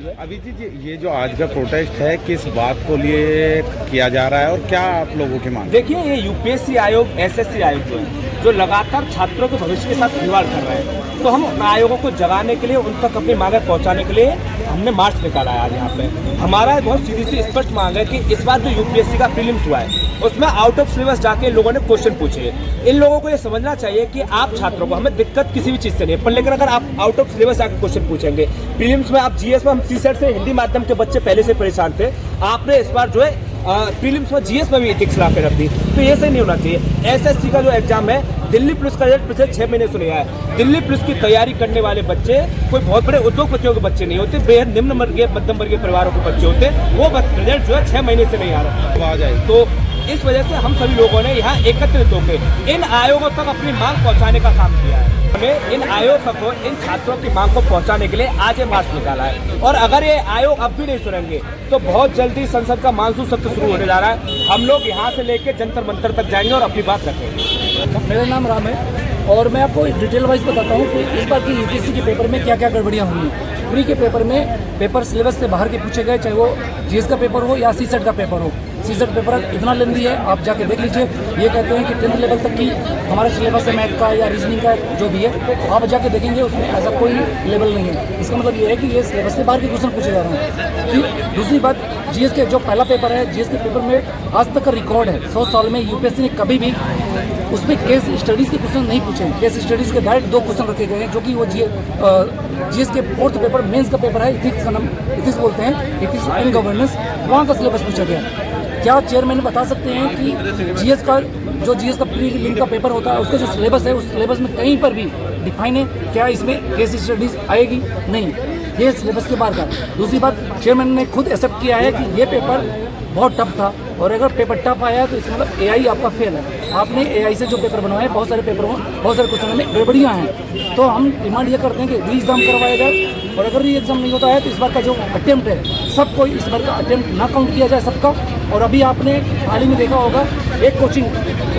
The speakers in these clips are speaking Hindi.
है। अभिजीत जी, ये जो आज का प्रोटेस्ट है किस बात को लिए किया जा रहा है और क्या आप लोगों की मांग? देखिए, ये यूपीएससी आयोग, एसएससी आयोग जो लगातार छात्रों के भविष्य के साथ खिलवाड़ कर रहे हैं, तो हम उन आयोगों को जगाने के लिए, उन तक अपनी मांगें पहुंचाने के लिए हमने मार्च निकाला है आज यहाँ पे। हमारा बहुत सीधी सी स्पष्ट मांग है कि इस बार जो यूपीएससी का प्रीलिम्स हुआ है उसमें आउट ऑफ सिलेबस जाके लोगों ने क्वेश्चन पूछे। इन लोगों को ये समझना चाहिए कि आप छात्रों को, हमें दिक्कत किसी भी चीज़ से नहीं है, पर लेकिन अगर आप आउट ऑफ सिलेबस जाकर क्वेश्चन पूछेंगे, प्रीलिम्स में आप जीएस में, हम सीसेट से हिंदी माध्यम के बच्चे पहले से परेशान थे, आपने इस बार जो है प्रीलिम्स में जीएस में भी एथिक्स ला के रख दी, तो ये सही नहीं होना चाहिए। एसएससी का जो एग्जाम है, दिल्ली पुलिस का रिजल्ट पिछले 6 महीने से नहीं आया है। दिल्ली पुलिस की तैयारी करने वाले बच्चे कोई बहुत बड़े उद्योगपतियों के बच्चे नहीं होते, बेहद निम्न वर्गीय, मध्यम वर्गीय परिवारों के बच्चे होते, वो रिजल्ट जो है 6 महीने से नहीं आ रहा आ जाए। तो इस वजह से हम सभी लोगों ने यहाँ एकत्रित होकर इन आयोगों तक अपनी मांग पहुँचाने का काम किया है। हमें इन आयोगों को, इन छात्रों की मांग को पहुंचाने के लिए आज ये मार्च निकाला है। और अगर ये आयोग अब भी नहीं सुनेंगे तो बहुत जल्दी संसद का मानसून सत्र शुरू होने जा रहा है। हम लोग यहाँ से लेकर जंतर मंतर तक जाएंगे और अपनी बात रखेंगे। मेरा नाम राम है और मैं आपको डिटेल वाइज बताता हूँ कि इस बार की यूपीएससी के पेपर में क्या क्या गड़बड़ियाँ हुई हैं। प्री के पेपर में पेपर सिलेबस से बाहर के पूछे गए, चाहे वो जीएस का पेपर हो या सीसेट का पेपर हो। सीसेट पेपर इतना लेंदी है, आप जाके देख लीजिए। ये कहते हैं कि 10th लेवल तक की हमारा सिलेबस है, मैथ का या रीजनिंग का जो भी है, आप जाके देखेंगे उसमें ऐसा कोई लेवल नहीं है। इसका मतलब ये है कि ये सिलेबस से बाहर के क्वेश्चन पूछे जा रहे हैं। दूसरी बात, जीएस के जो पहला पेपर है, जीएस के पेपर में आज तक का रिकॉर्ड है 100 साल में यूपीएससी ने कभी भी उसमें केस स्टडीज़ के क्वेश्चन नहीं पूछे। केस स्टडीज़ के डायरेक्ट 2 क्वेश्चन रखे गए हैं, जो कि वो जीएस के 4th पेपर मेंस का पेपर है, इथिक्स का नाम इथिक्स बोलते हैं, इथिक्स एंड गवर्नेंस, वहाँ का सिलेबस पूछा गया। क्या चेयरमैन बता सकते हैं कि जीएस का प्री लिंक का पेपर होता है, उसका जो सिलेबस है, उस सिलेबस में कहीं पर भी डिफाइन है क्या इसमें केस स्टडीज़ आएगी? नहीं, ये सिलेबस के बाहर का। दूसरी बात, चेयरमैन ने खुद एक्सेप्ट किया है कि ये पेपर बहुत टफ था, और अगर पेपर टफ आया तो इसका मतलब एआई आपका फेल है। आपने एआई से जो पेपर बनवाए, बहुत सारे पेपर में, बहुत सारे क्वेश्चनों में गड़बड़ियाँ हैं। तो हम डिमांड ये करते हैं कि री एग्ज़ाम करवाया जाए, और अगर री एग्ज़ाम नहीं होता है तो इस बार का जो अटेम्प्ट है, सबको इस बार का अटेम्प्ट ना काउंट किया जाए सबका। और अभी आपने हाल ही में देखा होगा, एक कोचिंग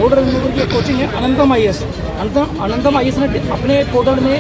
ऑर्डर रिमूवर की कोचिंग है अनंतम आईएएस। अनंतम आईएएस ने अपने पोर्टल में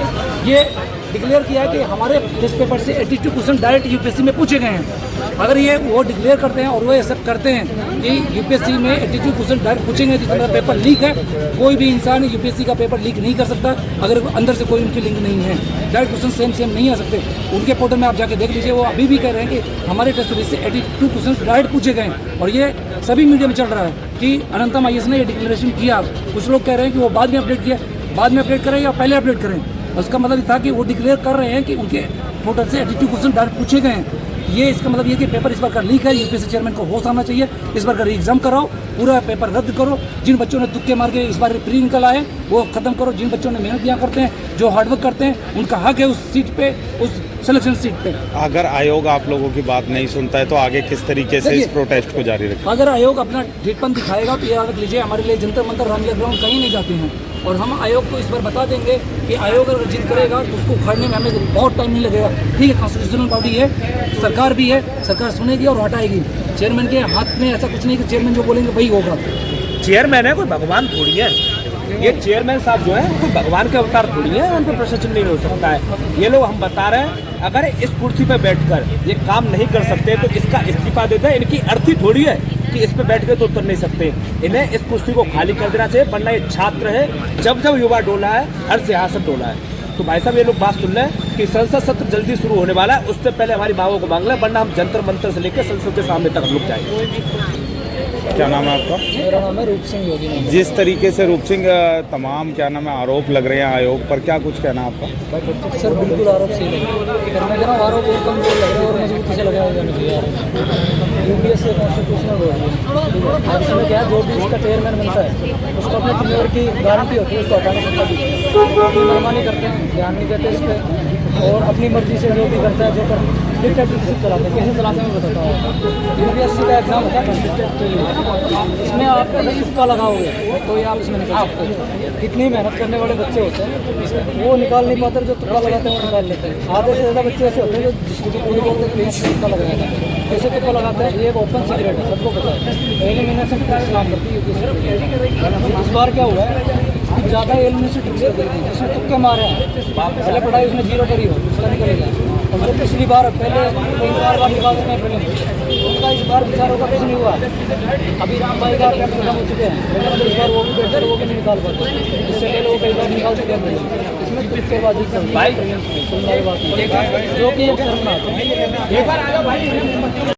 ये डिक्लेयर किया है कि हमारे टेस्ट पेपर से 82 क्वेश्चन डायरेक्ट यूपीएससी में पूछे गए हैं। अगर ये वो डिक्लेयर करते हैं और वो एक्सेप्ट करते हैं कि यूपीएससी में 82 क्वेश्चन डायरेक्ट पूछेंगे, जिसका पेपर लीक है, कोई भी इंसान यूपीएससी का पेपर लीक नहीं कर सकता अगर अंदर से कोई उनकी लिंक नहीं है। डायरेक्ट क्वेश्चन सेम नहीं आ सकते। उनके पोर्टल में आप जाके देख लीजिए, वो अभी भी कह रहे हैं कि हमारे टेस्ट सीरीज से 82 क्वेश्चन डायरेक्ट पूछे गए हैं। और ये सभी मीडिया में चल रहा है कि अनंतम आईएएस ने ये डिक्लेरेशन किया। कुछ लोग कह रहे हैं कि वो बाद में अपडेट किया, बाद में अपडेट करें या पहले अपडेट करें। उसका मतलब ये था कि वो डिक्लेयर कर रहे हैं कि उनके पोर्टल से 82 क्वेश्चन डायरेक्ट पूछे गए हैं। ये इसका मतलब ये कि पेपर इस बार का लीक है। यूपीएससी चेयरमैन को होश आना चाहिए, इस बार का री एग्जाम कराओ, पूरा पेपर रद्द करो। जिन बच्चों ने तुक्के मार के इस बार प्री निकल आए वो खत्म करो। जिन बच्चों ने मेहनत किया करते हैं, जो हार्डवर्क करते हैं, उनका हक है उस सीट पे, उस सिलेक्शन सीट पे। अगर आयोग आप लोगों की बात नहीं सुनता है तो आगे किस तरीके से इस प्रोटेस्ट को जारी रखें? अगर आयोग अपना ढीठपन दिखाएगा तो याद रख लीजिए, हमारे लिए जंतर मंतर, रामलीला ग्राउंड कहीं नहीं जाते हैं। और हम आयोग को इस बार बता देंगे कि आयोग अगर जिद करेगा तो उसको उखाड़ने में हमें बहुत टाइम नहीं लगेगा। ठीक है, कॉन्स्टिट्यूशनल बॉडी है, सरकार भी है, सरकार सुनेगी और हटाएगी। चेयरमैन के हाथ में ऐसा कुछ नहीं कि चेयरमैन जो बोलेंगे वही होगा। चेयरमैन है, कोई भगवान थोड़ी है। ये चेयरमैन साहब जो है कोई भगवान के अवतार थोड़ी है, उन पर प्रशासन नहीं हो सकता है। ये लोग हम बता रहे हैं, अगर इस कुर्सी पर बैठकर ये काम नहीं कर सकते तो इसका इस्तीफा देते हैं। इनकी अर्थी थोड़ी है कि इस पे बैठ के तो उतर नहीं सकते। इन्हें इस कुर्सी को खाली कर देना चाहिए, वरना ये छात्र है, जब जब युवा डोला है, हर सियासत डोला है। तो भाई साहब, ये लोग बात सुन लें कि संसद सत्र जल्दी शुरू होने वाला है, उससे पहले हमारी मांगों को मांग लें, वरना हम जंतर मंतर से लेकर संसद के सामने तक रुक जाएंगे। क्या नाम है आपका? मेरा नाम है रूप सिंह योगी। जिस तरीके से रूप सिंह तमाम क्या नाम है आरोप लग रहे हैं आयोग पर, क्या कुछ कहना है आपका? सर बिल्कुल आरोप सही लग रहा है। मैं कह रहा हूँ आरोप और कमजोर लग रहा है और मजबूती से लगाया जाना चाहिए। यूपीएससी कॉन्स्टिट्यूशनल हो रही है, इसमें क्या है, जो भी इसका चेयरमैन बनता है उसको अपने क्लियर की गारंटी होती है, उसको हटाने की मनमानी करते हैं, ध्यान नहीं देते इस पर, और अपनी मर्जी से जो भी करता है, जो कर डिक्टेटरशिप चलाते हैं। कैसे चलाते हैं मैं बताता हूँ। यूपीएससी का एग्जाम होता है कॉन्स्टिट्यूट के लिए, इसमें आप अगर तुक्का लगाओगे तो ये आप इसमें निकाल सकते हो। कितनी मेहनत करने वाले बच्चे होते हैं वो निकाल नहीं पाते, जो तुक्का लगाते हैं वो निकाल लेते हैं। आधे से ज़्यादा बच्चे ऐसे होते हैं जो पूरी बोलते हैं कि तुक्का लगाया था, कैसे तुक्का लगाते हैं, ये एक ओपन सीक्रेट है, सबको पता है। एलिमिनेशन ट्रिक्स काम करती है यूपीएससी। इस बार क्या हुआ है, ज़्यादा एलिमिनेशन ट्रिक्स कर दी, जिसने तुक्के मारे हैं, पहले पढ़ाई उसने 0 करी हो, उसका निकलेगा, और जो पिछली बार पहले 3-4 बार निकाल चुके हैं फिल्म, उनका इस बार विचारों का कुछ नहीं हुआ। अभी राम भाई का टेस्ट खत्म हो चुके हैं, लेकिन इस बार वो भी बेहतर, वो भी नहीं निकाल पाते। इससे पहले वो कई बार निकाल चुके हैं फिल्म, इसमें तुक्केबाजी चल रही है, जो कि एक शर्मनाक है।